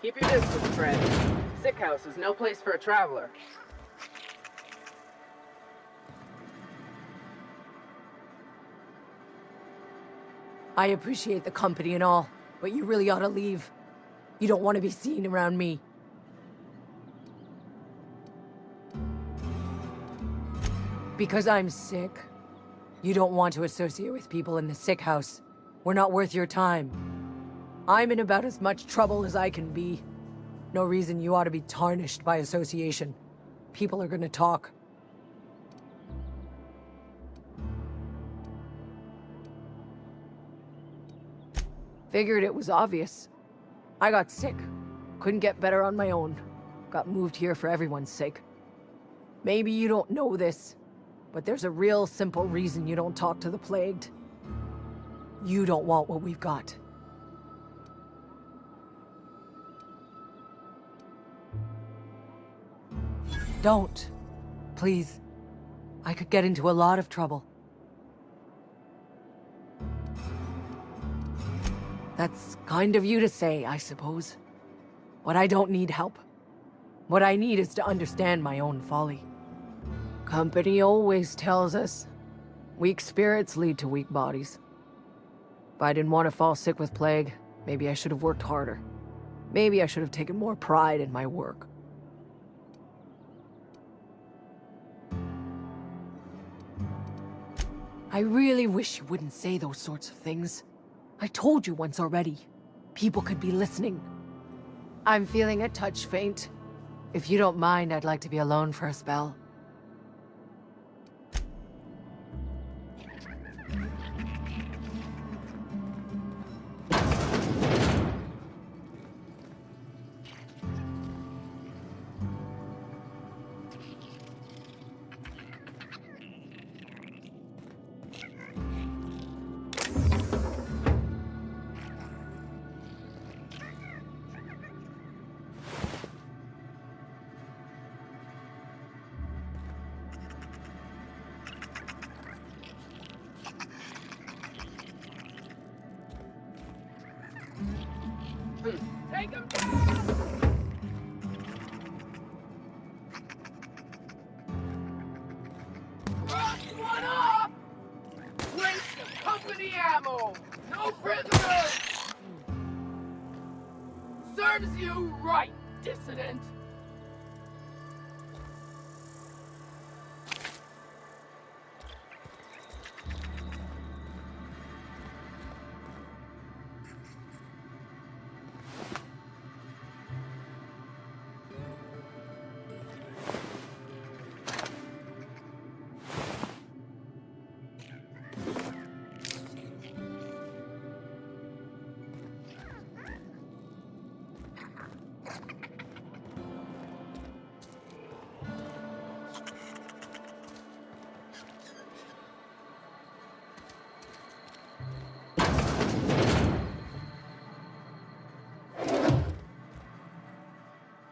Keep your distance, friend. Sick house is no place for a traveler. I appreciate the company and all, but you really ought to leave. You don't want to be seen around me. Because I'm sick. You don't want to associate with people in the sick house. We're not worth your time. I'm in about as much trouble as I can be. No reason you ought to be tarnished by association. People are gonna talk. Figured it was obvious. I got sick. Couldn't get better on my own. Got moved here for everyone's sake. Maybe you don't know this, but there's a real simple reason you don't talk to the plagued. You don't want what we've got. Don't. Please. I could get into a lot of trouble. That's kind of you to say, I suppose. But I don't need help. What I need is to understand my own folly. Company always tells us, weak spirits lead to weak bodies. If I didn't want to fall sick with plague, maybe I should have worked harder. Maybe I should have taken more pride in my work. I really wish you wouldn't say those sorts of things. I told you once already. People could be listening. I'm feeling a touch faint. If you don't mind, I'd like to be alone for a spell. Take him down! Cross one off! Waste of company ammo! No prisoners! Serves you right, dissident!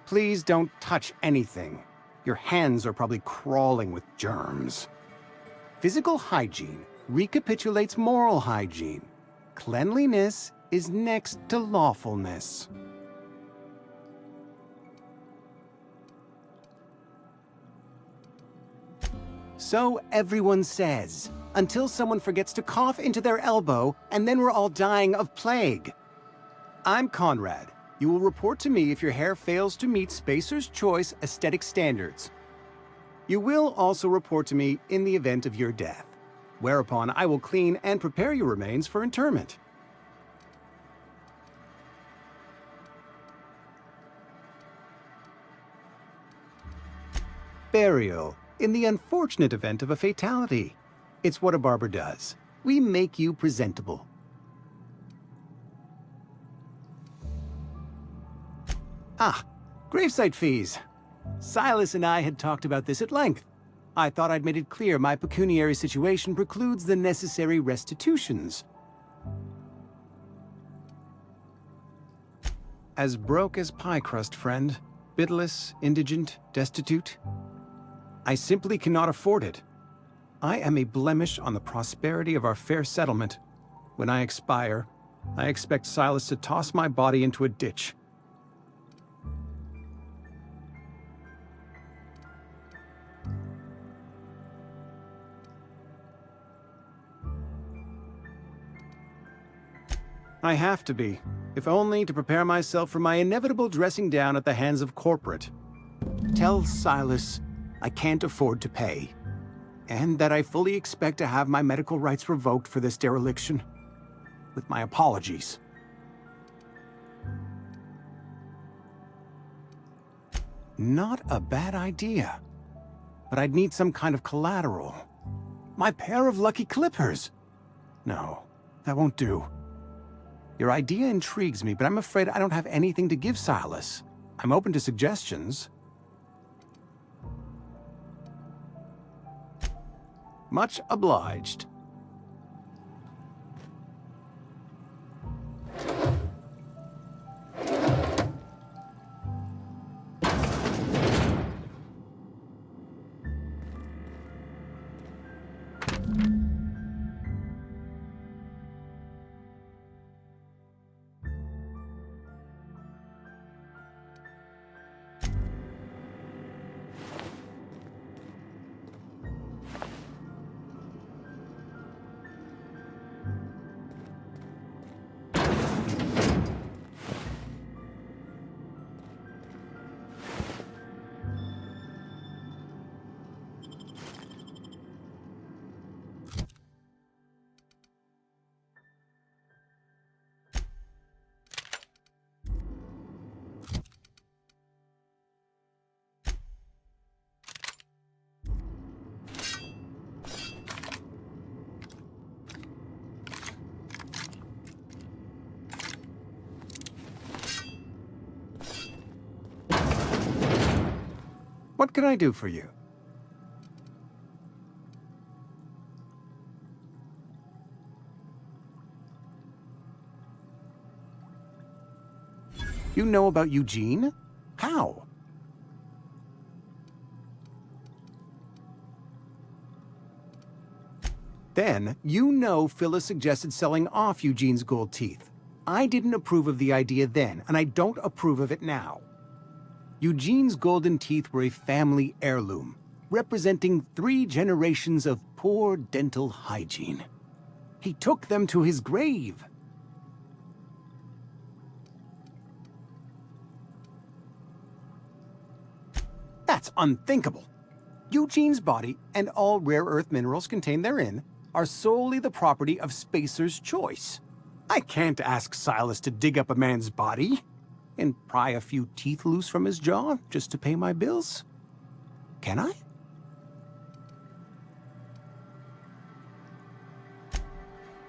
Please don't touch anything. Your hands are probably crawling with germs. Physical hygiene recapitulates moral hygiene. Cleanliness is next to lawfulness. So everyone says, until someone forgets to cough into their elbow, and then we're all dying of plague. I'm Conrad. You will report to me if your hair fails to meet Spacer's Choice aesthetic standards. You will also report to me in the event of your death, whereupon I will clean and prepare your remains for interment. Burial, in the unfortunate event of a fatality. It's what a barber does. We make you presentable. Ah, gravesite fees. Silas and I had talked about this at length. I thought I'd made it clear my pecuniary situation precludes the necessary restitutions. As broke as pie crust, friend. Bitless, indigent, destitute. I simply cannot afford it. I am a blemish on the prosperity of our fair settlement. When I expire, I expect Silas to toss my body into a ditch. I have to be, if only to prepare myself for my inevitable dressing down at the hands of corporate. Tell Silas I can't afford to pay, and that I fully expect to have my medical rights revoked for this dereliction. With my apologies. Not a bad idea. But I'd need some kind of collateral. My pair of lucky clippers! No, that won't do. Your idea intrigues me, but I'm afraid I don't have anything to give Silas. I'm open to suggestions. Much obliged. What can I do for you? You know about Eugene? How? Then, you know Phyllis suggested selling off Eugene's gold teeth. I didn't approve of the idea then, and I don't approve of it now. Eugene's golden teeth were a family heirloom, representing 3 generations of poor dental hygiene. He took them to his grave. That's unthinkable. Eugene's body and all rare earth minerals contained therein are solely the property of Spacer's choice. I can't ask Silas to dig up a man's body and pry a few teeth loose from his jaw just to pay my bills. Can I?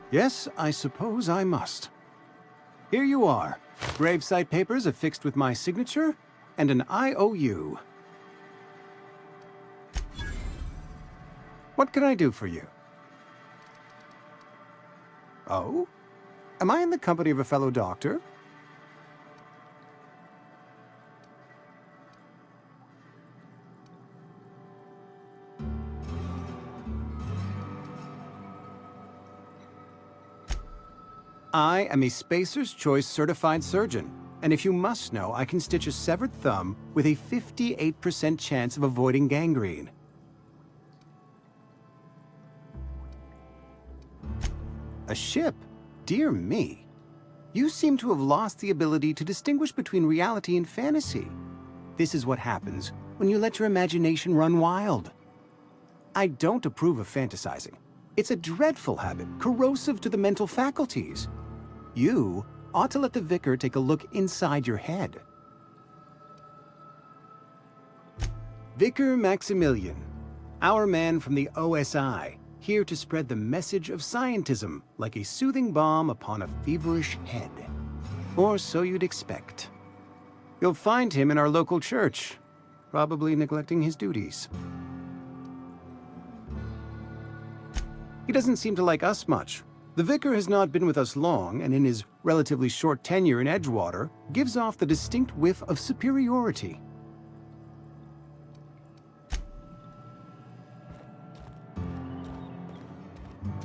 Yes, I suppose I must. Here you are. Gravesite papers affixed with my signature and an IOU. What can I do for you? Oh? Am I in the company of a fellow doctor? I am a Spacer's Choice certified surgeon, and if you must know, I can stitch a severed thumb with a 58% chance of avoiding gangrene. A ship? Dear me. You seem to have lost the ability to distinguish between reality and fantasy. This is what happens when you let your imagination run wild. I don't approve of fantasizing. It's a dreadful habit, corrosive to the mental faculties. You ought to let the vicar take a look inside your head. Vicar Maximilian, our man from the OSI, here to spread the message of scientism like a soothing balm upon a feverish head. Or so you'd expect. You'll find him in our local church, probably neglecting his duties. He doesn't seem to like us much. The vicar has not been with us long, and in his relatively short tenure in Edgewater, gives off the distinct whiff of superiority.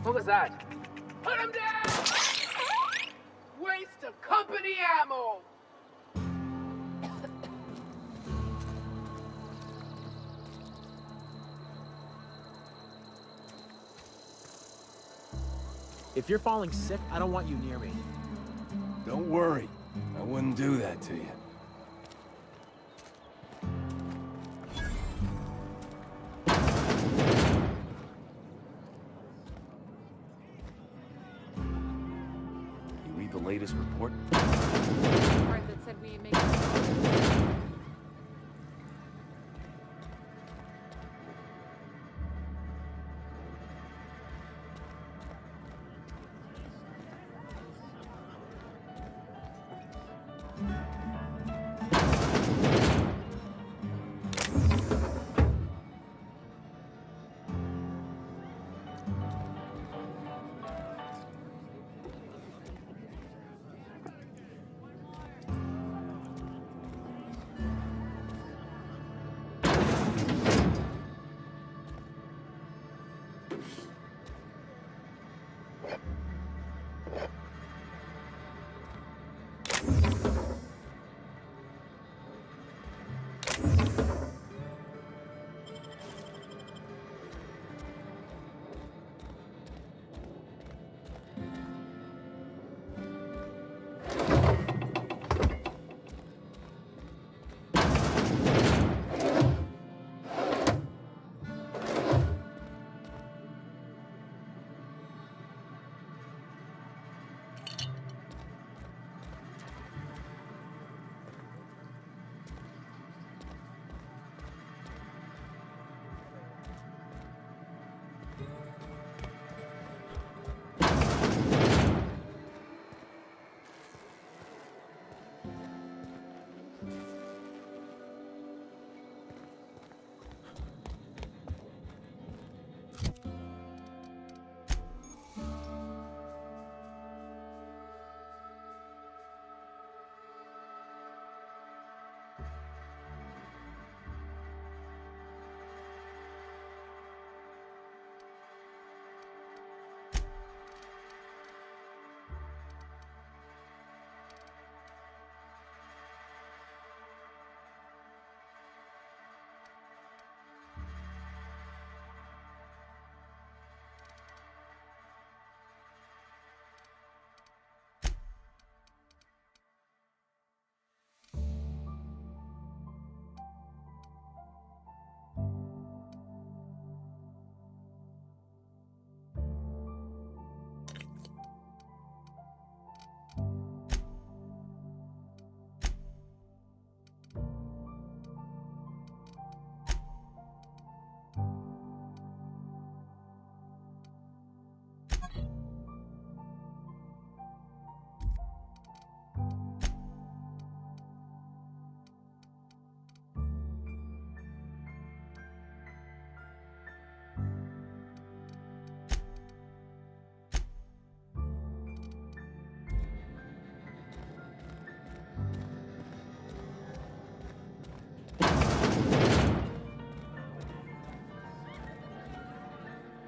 What was that? Put him down! Waste of company ammo! If you're falling sick, I don't want you near me. Don't worry. I wouldn't do that to you. You read the latest report? Part that said we make it.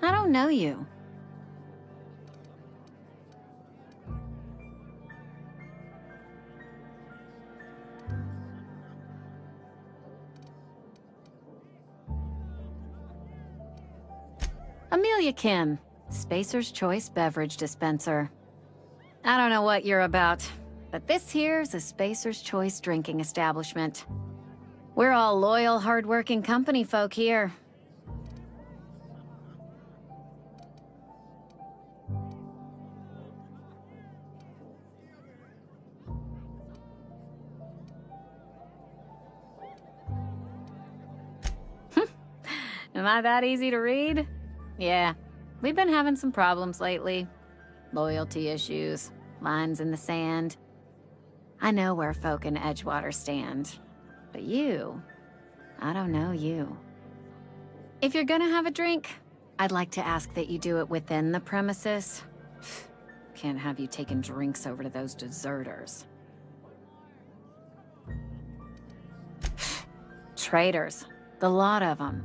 I don't know you. Amelia Kim, Spacer's Choice Beverage Dispenser. I don't know what you're about, but this here's a Spacer's Choice drinking establishment. We're all loyal, hard-working company folk here. Am I that easy to read? Yeah, we've been having some problems lately. Loyalty issues, lines in the sand. I know where folk in Edgewater stand. But you, I don't know you. If you're gonna have a drink, I'd like to ask that you do it within the premises. Can't have you taking drinks over to those deserters. Traitors, the lot of them.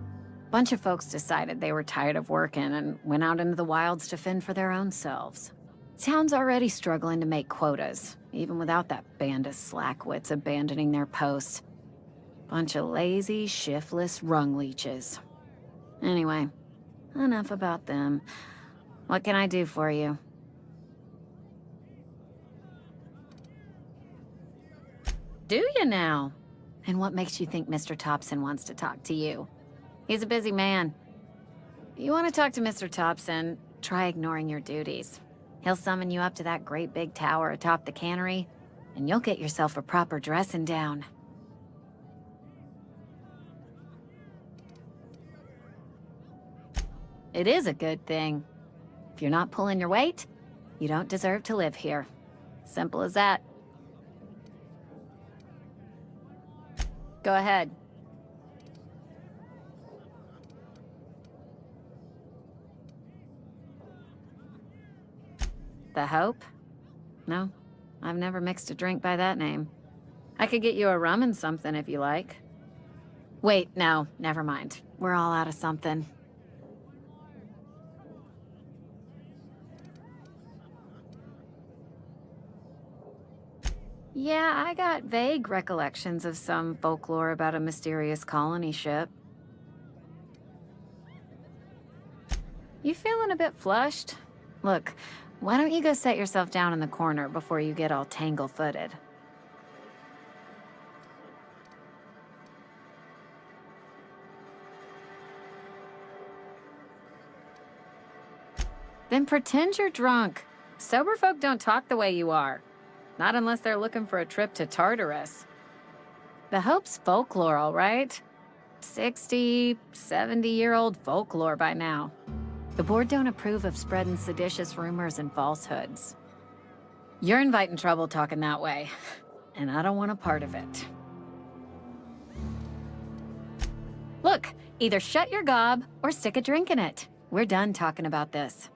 Bunch of folks decided they were tired of working and went out into the wilds to fend for their own selves. Town's already struggling to make quotas, even without that band of slackwits abandoning their posts. Bunch of lazy, shiftless rung leeches. Anyway, enough about them. What can I do for you? Do you now? And what makes you think Mr. Thompson wants to talk to you? He's a busy man. You want to talk to Mr. Thompson, try ignoring your duties. He'll summon you up to that great big tower atop the cannery, and you'll get yourself a proper dressing down. It is a good thing. If you're not pulling your weight, you don't deserve to live here. Simple as that. Go ahead. The Hope? No, I've never mixed a drink by that name. I could get you a rum and something if you like. Wait, no, never mind. We're all out of something. Yeah, I got vague recollections of some folklore about a mysterious colony ship. You feeling a bit flushed? Look, why don't you go set yourself down in the corner before you get all tangle-footed? Then pretend you're drunk. Sober folk don't talk the way you are. Not unless they're looking for a trip to Tartarus. The Hope's folklore, all right? 60, 70-year-old folklore by now. The board don't approve of spreading seditious rumors and falsehoods. You're inviting trouble talking that way, and I don't want a part of it. Look, either shut your gob or stick a drink in it. We're done talking about this.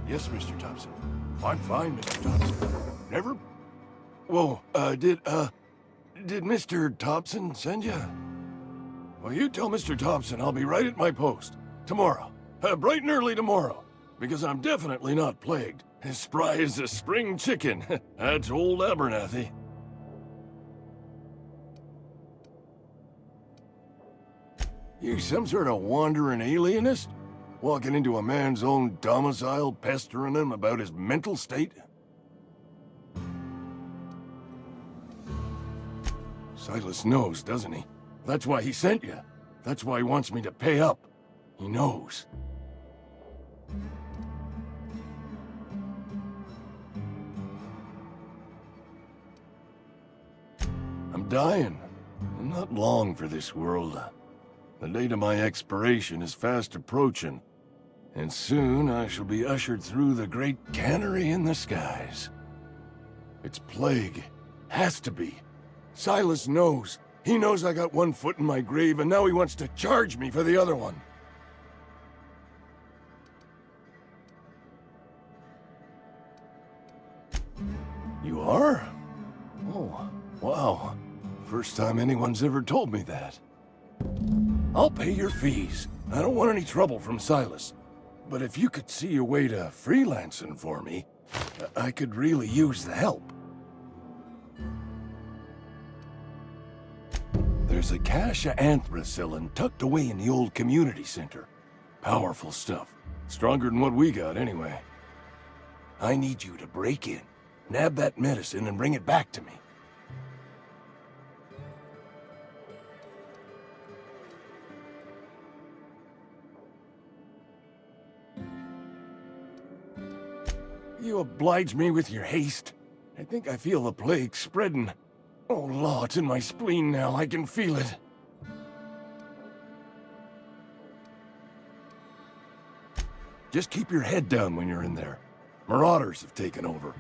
Yes, Mr. Thompson. I'm fine, Mr. Thompson. Never... Whoa, did Mr. Thompson send you? Well, you tell Mr. Thompson I'll be right at my post. Tomorrow. Bright and early tomorrow. Because I'm definitely not plagued. As spry as a spring chicken. That's old Abernathy. You some sort of wandering alienist? Walking into a man's own domicile, pestering him about his mental state? Silas knows, doesn't he? That's why he sent you. That's why he wants me to pay up. He knows. I'm dying. I'm not long for this world. The date of my expiration is fast approaching. And soon I shall be ushered through the great cannery in the skies. It's plague. Has to be. Silas knows. He knows I got one foot in my grave, and now he wants to charge me for the other one. You are? Oh, wow. First time anyone's ever told me that. I'll pay your fees. I don't want any trouble from Silas. But if you could see a way to freelancing for me, I could really use the help. There's a cache of anthracillin tucked away in the old community center. Powerful stuff. Stronger than what we got, anyway. I need you to break in, nab that medicine, and bring it back to me. You oblige me with your haste. I think I feel the plague spreading. Oh, law, it's in my spleen now. I can feel it. Just keep your head down when you're in there. Marauders have taken over.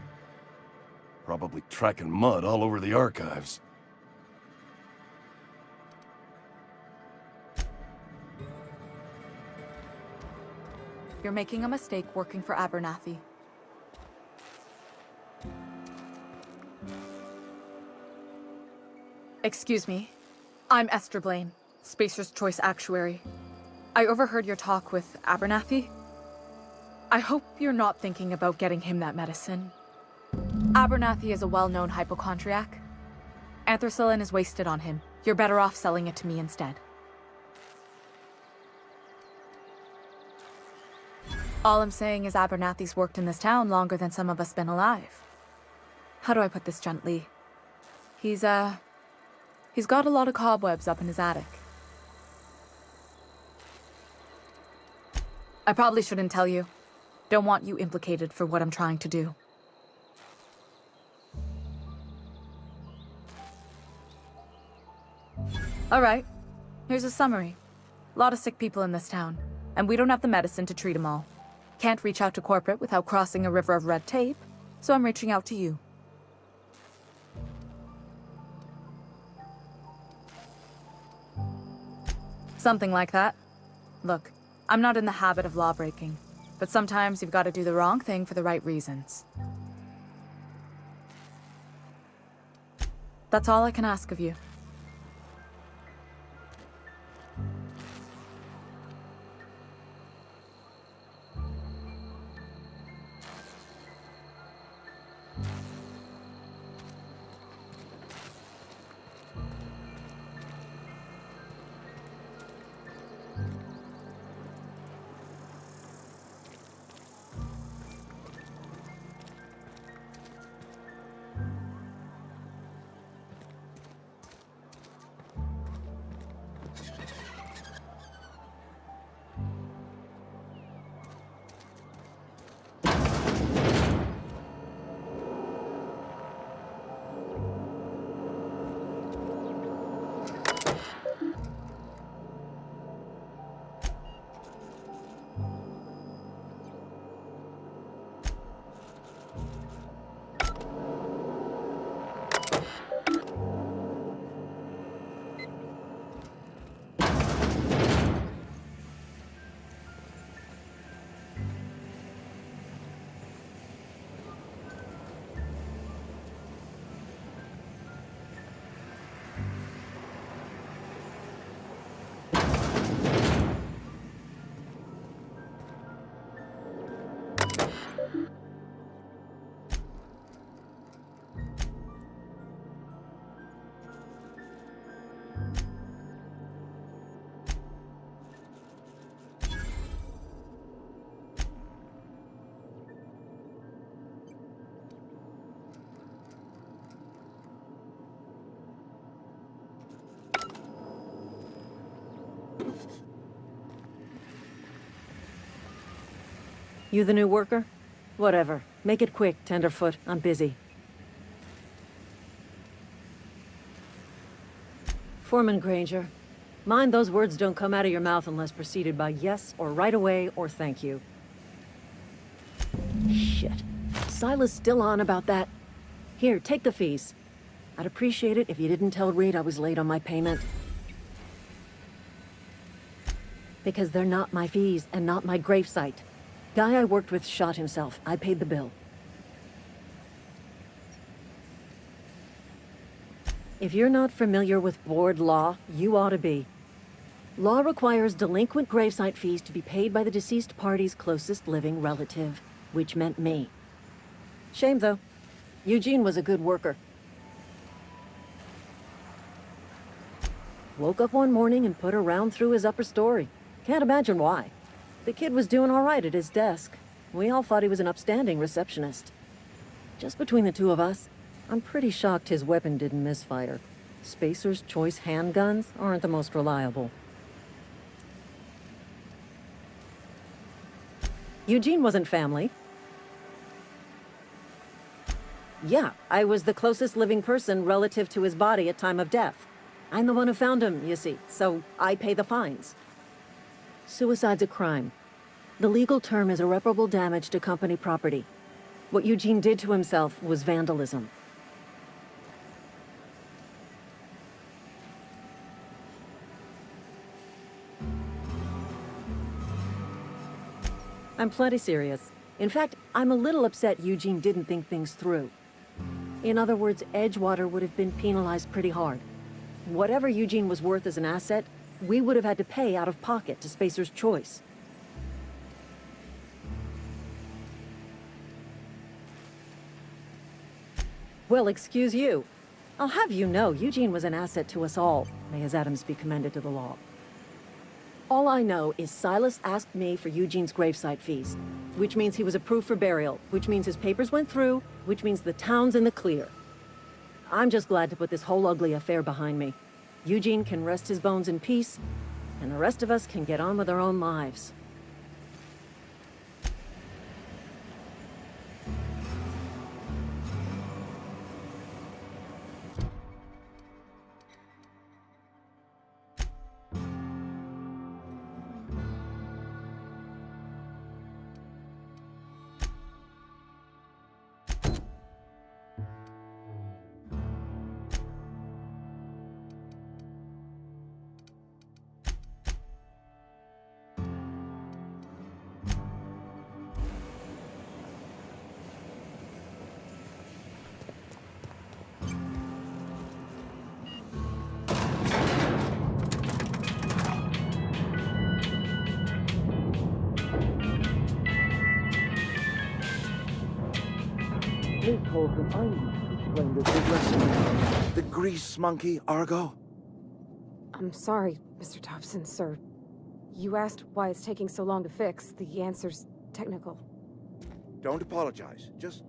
Probably tracking mud all over the archives. You're making a mistake working for Abernathy. Excuse me. I'm Esther Blaine, Spacer's Choice Actuary. I overheard your talk with Abernathy. I hope you're not thinking about getting him that medicine. Abernathy is a well-known hypochondriac. Anthracillin is wasted on him. You're better off selling it to me instead. All I'm saying is Abernathy's worked in this town longer than some of us been alive. How do I put this gently? He's got a lot of cobwebs up in his attic. I probably shouldn't tell you. Don't want you implicated for what I'm trying to do. All right, here's a summary. A lot of sick people in this town, and we don't have the medicine to treat them all. Can't reach out to corporate without crossing a river of red tape, so I'm reaching out to you. Something like that. Look, I'm not in the habit of law-breaking, but sometimes you've got to do the wrong thing for the right reasons. That's all I can ask of you. You the new worker? Whatever. Make it quick, Tenderfoot. I'm busy. Foreman Granger. Mind those words don't come out of your mouth unless preceded by yes, or right away, or thank you. Shit. Silas still on about that. Here, take the fees. I'd appreciate it if you didn't tell Reed I was late on my payment. Because they're not my fees, and not my gravesite. Guy I worked with shot himself. I paid the bill. If you're not familiar with board law, you ought to be. Law requires delinquent gravesite fees to be paid by the deceased party's closest living relative, which meant me. Shame, though. Eugene was a good worker. Woke up one morning and put a round through his upper story. Can't imagine why. The kid was doing all right at his desk. We all thought he was an upstanding receptionist. Just between the two of us, I'm pretty shocked his weapon didn't misfire. Spacer's Choice handguns aren't the most reliable. Eugene wasn't family. Yeah, I was the closest living person relative to his body at time of death. I'm the one who found him, you see, so I pay the fines. Suicide's a crime. The legal term is irreparable damage to company property. What Eugene did to himself was vandalism. I'm plenty serious. In fact, I'm a little upset Eugene didn't think things through. In other words, Edgewater would have been penalized pretty hard. Whatever Eugene was worth as an asset, we would have had to pay out of pocket to Spacer's Choice. Well, excuse you. I'll have you know, Eugene was an asset to us all. May his atoms be commended to the law. All I know is Silas asked me for Eugene's gravesite fees, which means he was approved for burial, which means his papers went through, which means the town's in the clear. I'm just glad to put this whole ugly affair behind me. Eugene can rest his bones in peace, and the rest of us can get on with our own lives. The grease monkey, Argo? I'm sorry, Mr. Thompson, sir. You asked why it's taking so long to fix. The answer's technical. Don't apologize. Just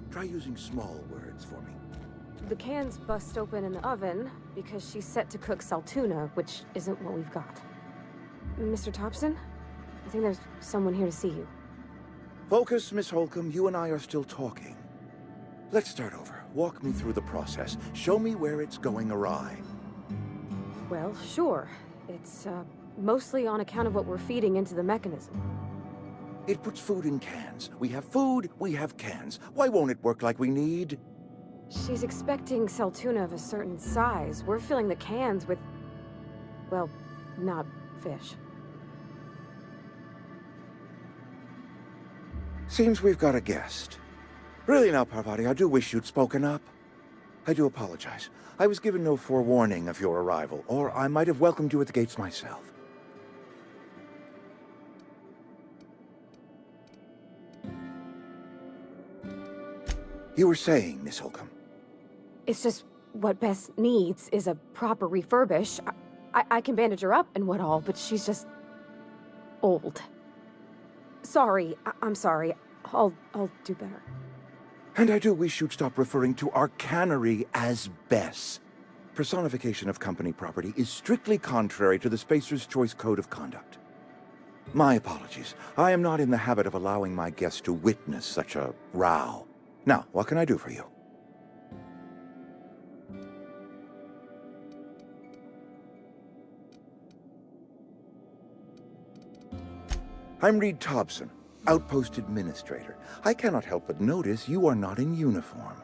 try using small words for me. The cans bust open in the oven because she's set to cook saltuna, which isn't what we've got. Mr. Thompson? I think there's someone here to see you. Focus, Miss Holcomb. You and I are still talking. Let's start over. Walk me through the process. Show me where it's going awry. Well, sure. It's, mostly on account of what we're feeding into the mechanism. It puts food in cans. We have food, we have cans. Why won't it work like we need? She's expecting saltuna of a certain size. We're filling the cans with, well, not fish. Seems we've got a guest. Really now, Parvati, I do wish you'd spoken up. I do apologize. I was given no forewarning of your arrival, or I might have welcomed you at the gates myself. You were saying, Miss Holcomb. It's just what Bess needs is a proper refurbish. I can bandage her up and what all, but she's just old. Sorry, I'm sorry. I'll do better. And I do wish you'd stop referring to our cannery as Bess. Personification of company property is strictly contrary to the Spacer's Choice Code of Conduct. My apologies. I am not in the habit of allowing my guests to witness such a row. Now, what can I do for you? I'm Reed Thompson, Outpost Administrator. I cannot help but notice you are not in uniform.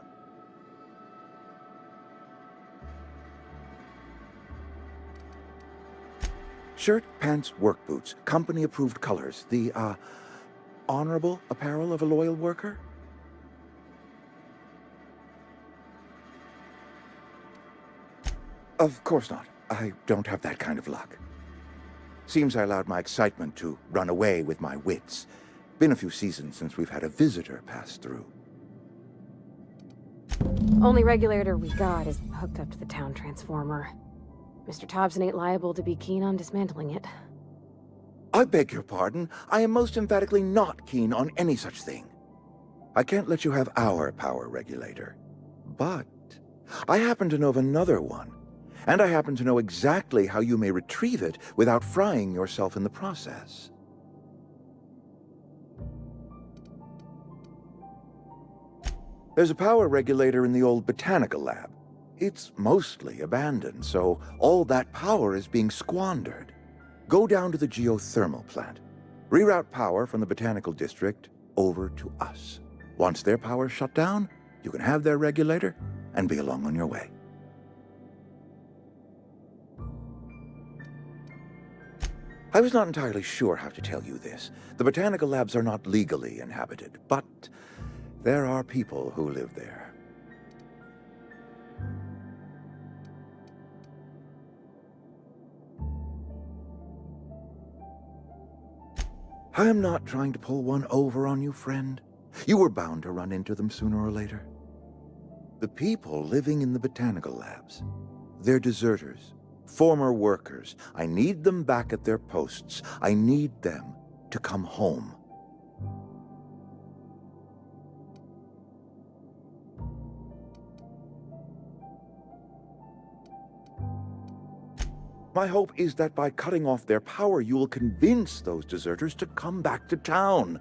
Shirt, pants, work boots, company-approved colors. The, honorable apparel of a loyal worker? Of course not. I don't have that kind of luck. Seems I allowed my excitement to run away with my wits. Been a few seasons since we've had a visitor pass through. Only regulator we got is hooked up to the town transformer. Mr. Thompson ain't liable to be keen on dismantling it. I beg your pardon. I am most emphatically not keen on any such thing. I can't let you have our power regulator. But I happen to know of another one. And I happen to know exactly how you may retrieve it without frying yourself in the process. There's a power regulator in the old botanical lab. It's mostly abandoned, so all that power is being squandered. Go down to the geothermal plant. Reroute power from the botanical district over to us. Once their power's shut down, you can have their regulator and be along on your way. I was not entirely sure how to tell you this. The botanical labs are not legally inhabited, but there are people who live there. I am not trying to pull one over on you, friend. You were bound to run into them sooner or later. The people living in the botanical labs, they're deserters, former workers. I need them back at their posts. I need them to come home. My hope is that by cutting off their power, you will convince those deserters to come back to town.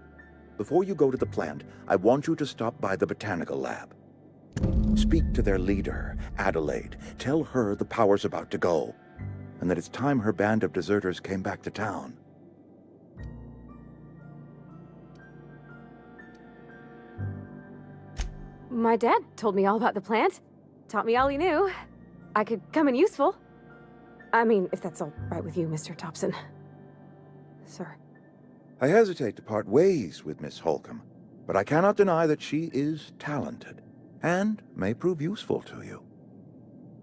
Before you go to the plant, I want you to stop by the botanical lab. Speak to their leader, Adelaide. Tell her the power's about to go, and that it's time her band of deserters came back to town. My dad told me all about the plant. Taught me all he knew. I could come in useful. I mean, if that's all right with you, Mr. Thompson. Sir. I hesitate to part ways with Miss Holcomb, but I cannot deny that she is talented, and may prove useful to you.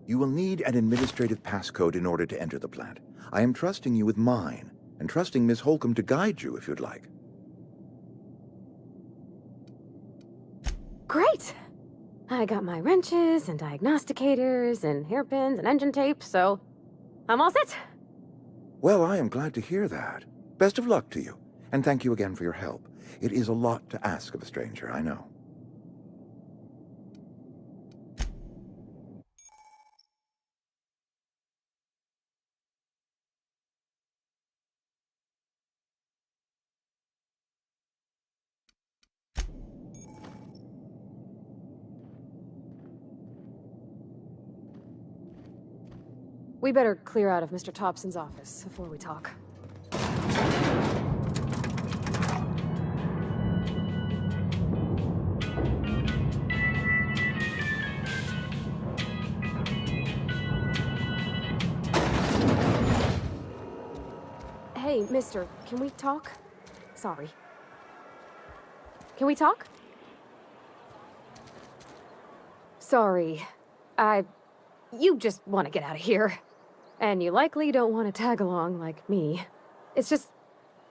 You will need an administrative passcode in order to enter the plant. I am trusting you with mine, and trusting Miss Holcomb to guide you if you'd like. Great! I got my wrenches and diagnosticators and hairpins and engine tape, so I'm all set. Well, I am glad to hear that. Best of luck to you, and thank you again for your help. It is a lot to ask of a stranger, I know. We better clear out of Mr. Thompson's office before we talk. Hey, mister, can we talk? Sorry. Can we talk? Sorry. You just want to get out of here. And you likely don't want to tag along like me. It's just,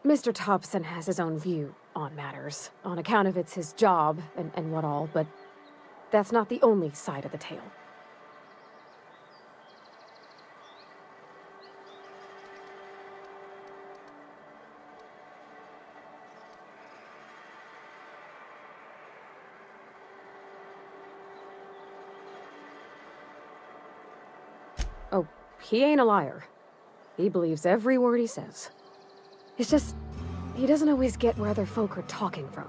Mr. Thompson has his own view on matters, on account of it's his job and what all, but that's not the only side of the tale. Oh, he ain't a liar. He believes every word he says. It's just, he doesn't always get where other folk are talking from.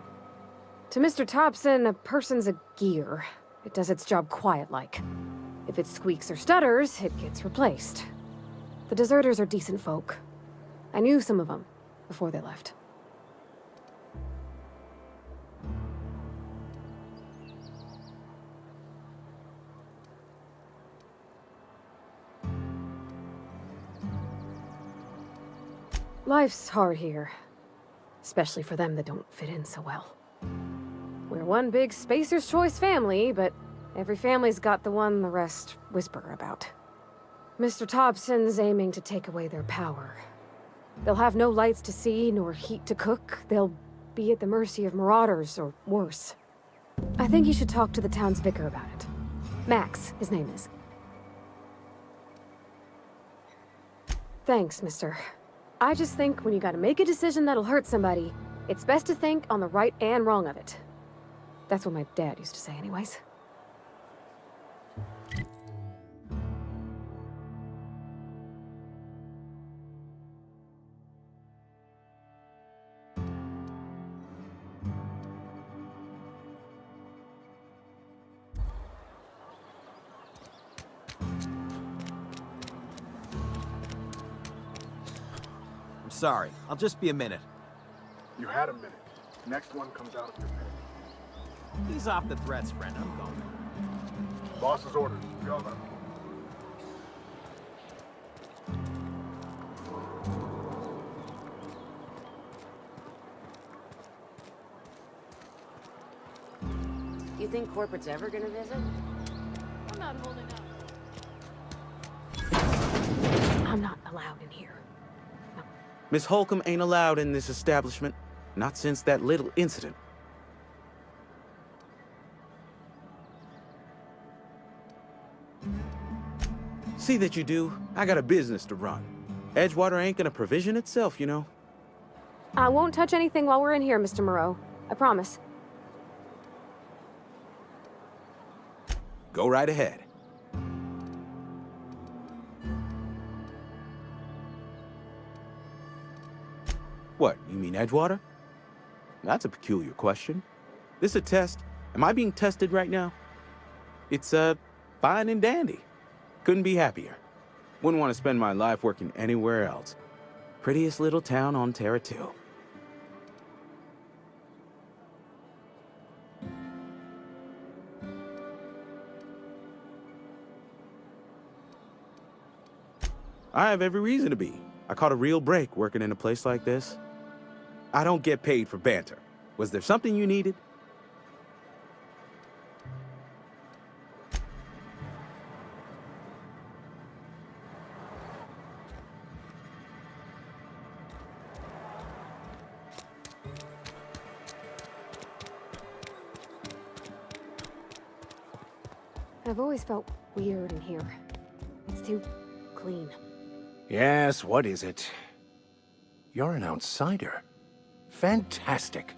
To Mr. Thompson, a person's a gear. It does its job quiet-like. If it squeaks or stutters, it gets replaced. The deserters are decent folk. I knew some of them before they left. Life's hard here, especially for them that don't fit in so well. We're one big Spacer's Choice family, but every family's got the one the rest whisper about. Mr. Thompson's aiming to take away their power. They'll have no lights to see, nor heat to cook. They'll be at the mercy of marauders, or worse. I think you should talk to the town's vicar about it. Max, his name is. Thanks, mister. I just think when you gotta make a decision that'll hurt somebody, it's best to think on the right and wrong of it. That's what my dad used to say anyways. Sorry, I'll just be a minute. You had a minute. Next one comes out of your pay. Ease off the threats, friend. I'm going. Boss's orders. Go then. You think corporate's ever gonna visit? I'm not holding up. I'm not allowed in here. No. Miss Holcomb ain't allowed in this establishment. Not since that little incident. See that you do. I got a business to run. Edgewater ain't gonna provision itself, you know. I won't touch anything while we're in here, Mr. Moreau. I promise. Go right ahead. What, you mean Edgewater? That's a peculiar question. This a test? Am I being tested right now? It's, fine and dandy. Couldn't be happier. Wouldn't want to spend my life working anywhere else. Prettiest little town on Terra 2. I have every reason to be. I caught a real break working in a place like this. I don't get paid for banter. Was there something you needed? I've always felt weird in here. It's too clean. Yes, what is it? You're an outsider. Fantastic.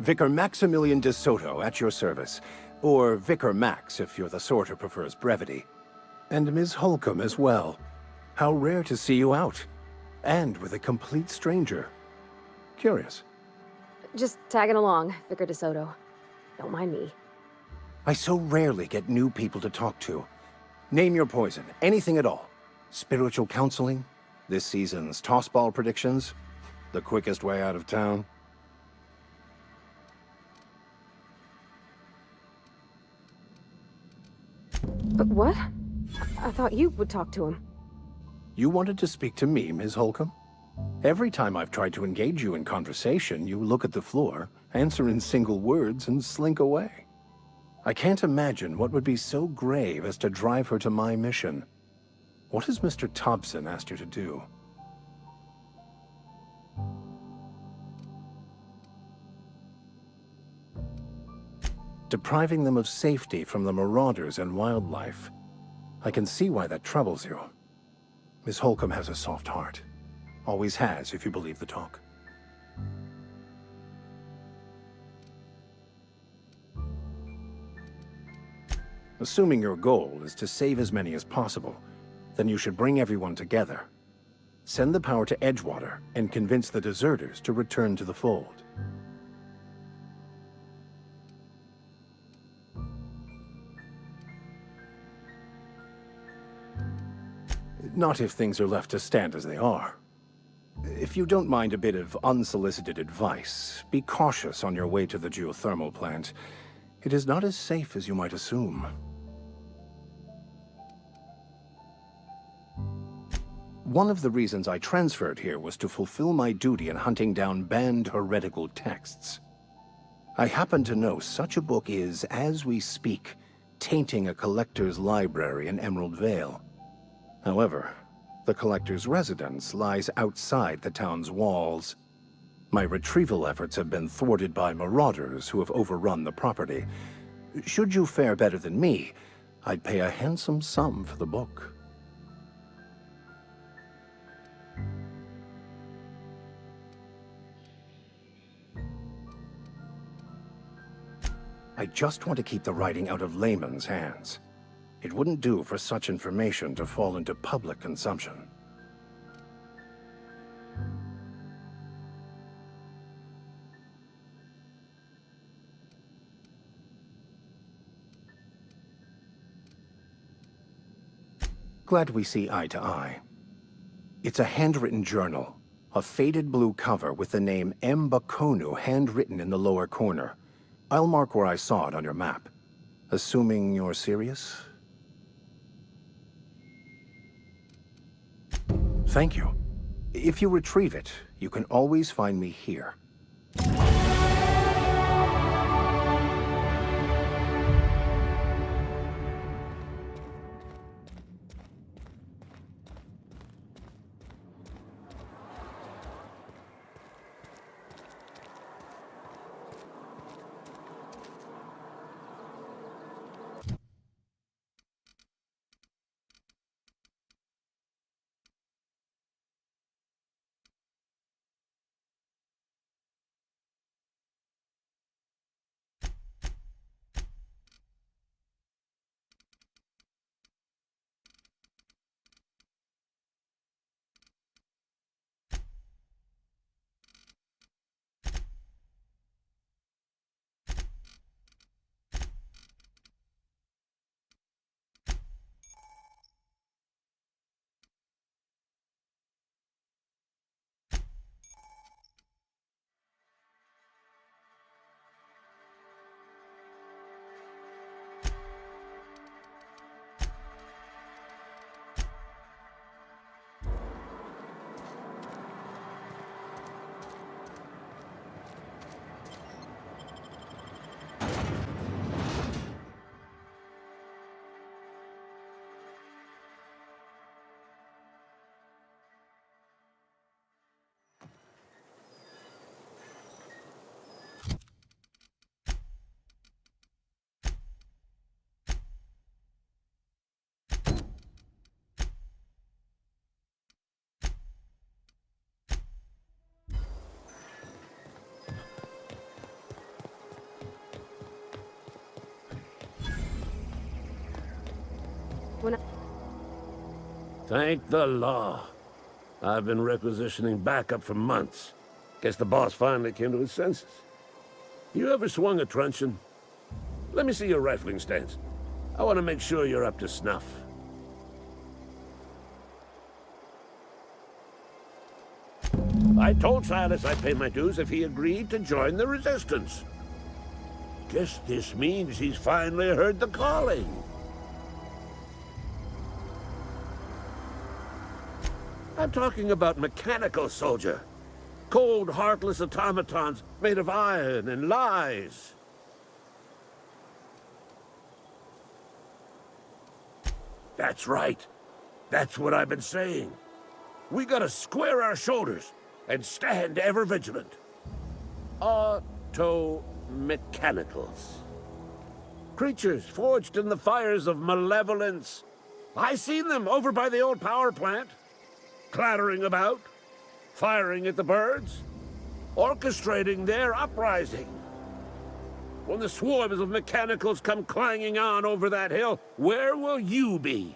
Vicar Maximilian de Soto at your service. Or Vicar Max if you're the sort who prefers brevity. And Ms. Holcomb as well. How rare to see you out. And with a complete stranger. Curious. Just tagging along, Vicar DeSoto. Don't mind me. I so rarely get new people to talk to. Name your poison, anything at all. Spiritual counseling? This season's tossball predictions? The quickest way out of town? But what? I thought you would talk to him. You wanted to speak to me, Ms. Holcomb? Every time I've tried to engage you in conversation, you look at the floor, answer in single words, and slink away. I can't imagine what would be so grave as to drive her to my mission. What has Mr. Thompson asked you to do? Depriving them of safety from the marauders and wildlife. I can see why that troubles you. Miss Holcomb has a soft heart. Always has, if you believe the talk. Assuming your goal is to save as many as possible, then you should bring everyone together. Send the power to Edgewater and convince the deserters to return to the fold. Not if things are left to stand as they are. If you don't mind a bit of unsolicited advice, be cautious on your way to the geothermal plant. It is not as safe as you might assume. One of the reasons I transferred here was to fulfill my duty in hunting down banned heretical texts. I happen to know such a book is, as we speak, tainting a collector's library in Emerald Vale. However, the collector's residence lies outside the town's walls. My retrieval efforts have been thwarted by marauders who have overrun the property. Should you fare better than me, I'd pay a handsome sum for the book. I just want to keep the writing out of layman's hands. It wouldn't do for such information to fall into public consumption. Glad we see eye to eye. It's a handwritten journal, a faded blue cover with the name M. Bakonu handwritten in the lower corner. I'll mark where I saw it on your map. Assuming you're serious? Thank you. If you retrieve it, you can always find me here. Thank the law. I've been requisitioning backup for months. Guess the boss finally came to his senses. You ever swung a truncheon? Let me see your rifling stance. I want to make sure you're up to snuff. I told Silas I'd pay my dues if he agreed to join the Resistance. Guess this means he's finally heard the calling. I'm talking about mechanical soldier. Cold, heartless automatons made of iron and lies. That's right. That's what I've been saying. We gotta square our shoulders and stand ever vigilant. Auto-mechanicals. Creatures forged in the fires of malevolence. I seen them over by the old power plant. Clattering about, firing at the birds, orchestrating their uprising. When the swarms of mechanicals come clanging on over that hill, where will you be?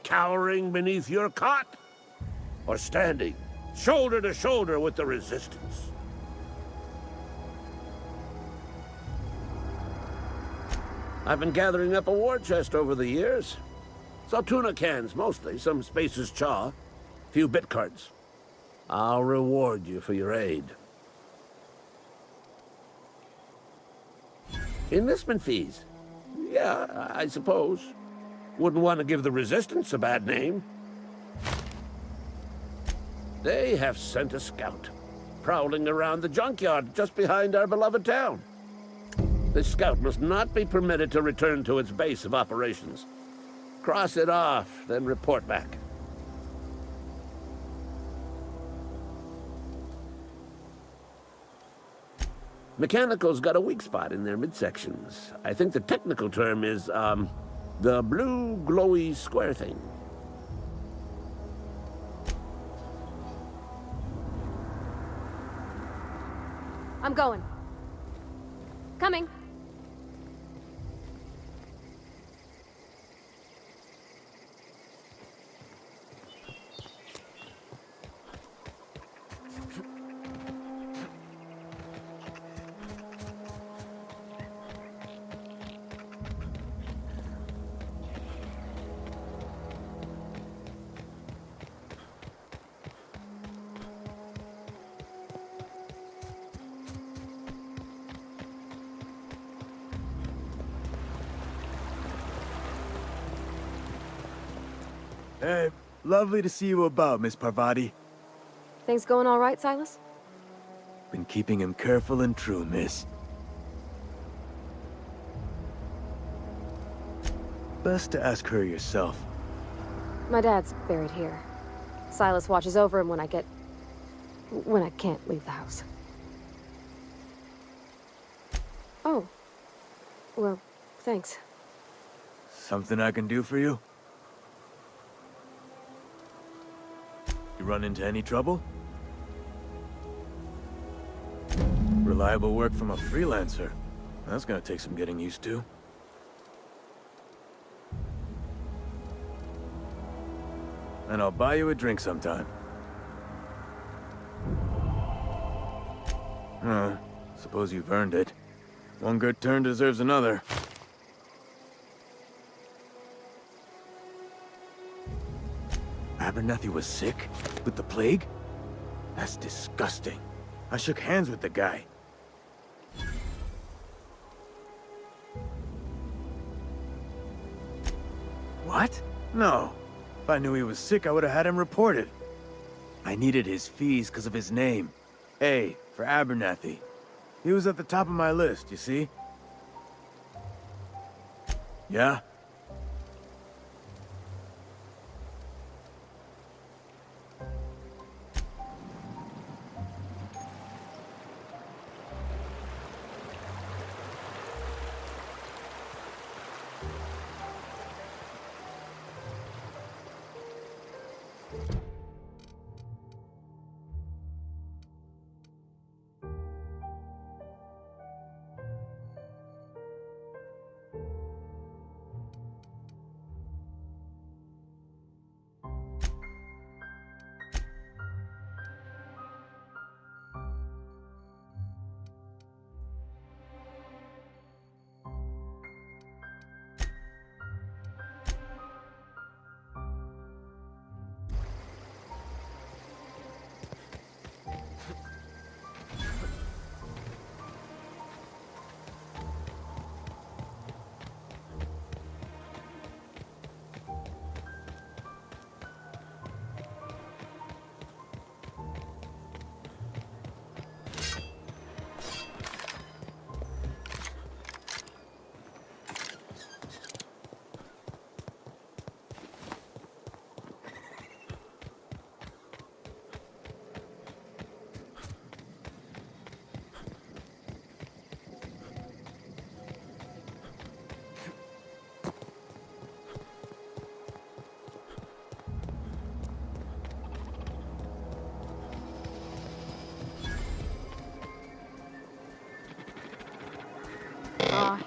Cowering beneath your cot? Or standing, shoulder to shoulder with the Resistance? I've been gathering up a war chest over the years. Saltuna cans, mostly, some Spacer's Chaw. Few bit cards. I'll reward you for your aid. Enlistment fees? Yeah, I suppose. Wouldn't want to give the Resistance a bad name. They have sent a scout, prowling around the junkyard just behind our beloved town. This scout must not be permitted to return to its base of operations. Cross it off, then report back. Mechanicals got a weak spot in their midsections. I think the technical term is, the blue glowy square thing. I'm going. Coming. Hey, lovely to see you about, Miss Parvati. Things going all right, Silas? Been keeping him careful and true, miss. Best to ask her yourself. My dad's buried here. Silas watches over him when I can't leave the house. Oh. Well, thanks. Something I can do for you? You run into any trouble? Reliable work from a freelancer. That's gonna take some getting used to. And I'll buy you a drink sometime. Suppose you've earned it. One good turn deserves another. Abernathy was sick? With the plague? That's disgusting. I shook hands with the guy. What? No. If I knew he was sick, I would have had him reported. I needed his fees because of his name. A, for Abernathy. He was at the top of my list, you see? Yeah?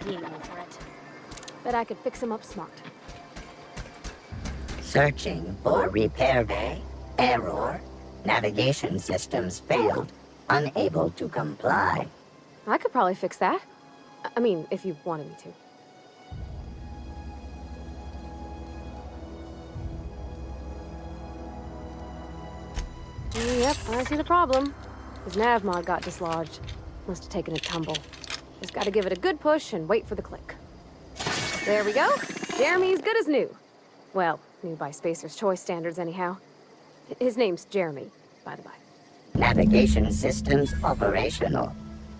He ain't no threat. Bet I could fix him up smart. Searching for repair bay. Error. Navigation systems failed. Unable to comply. I could probably fix that. I mean, if you wanted me to. Yep, I see the problem. His nav mod got dislodged. Must have taken a tumble. Just gotta give it a good push and wait for the click. There we go. Jeremy's good as new. Well, new by Spacer's Choice standards anyhow. His name's Jeremy, by the by. Navigation systems operational.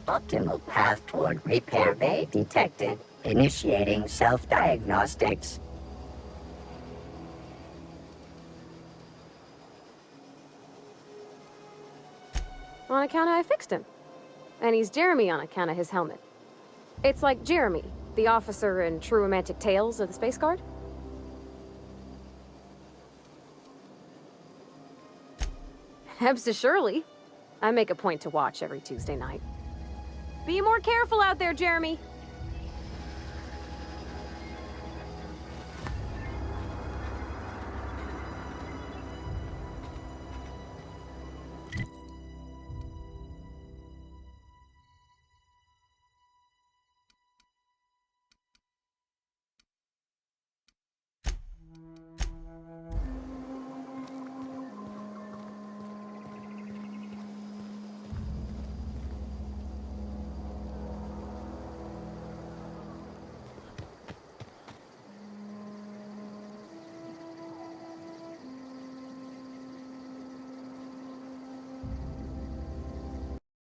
Optimal path toward repair bay detected. Initiating self-diagnostics. On account of I fixed him. And he's Jeremy on account of his helmet. It's like Jeremy, the officer in True Romantic Tales of the Space Guard. Hebs to Shirley. I make a point to watch every Tuesday night. Be more careful out there, Jeremy.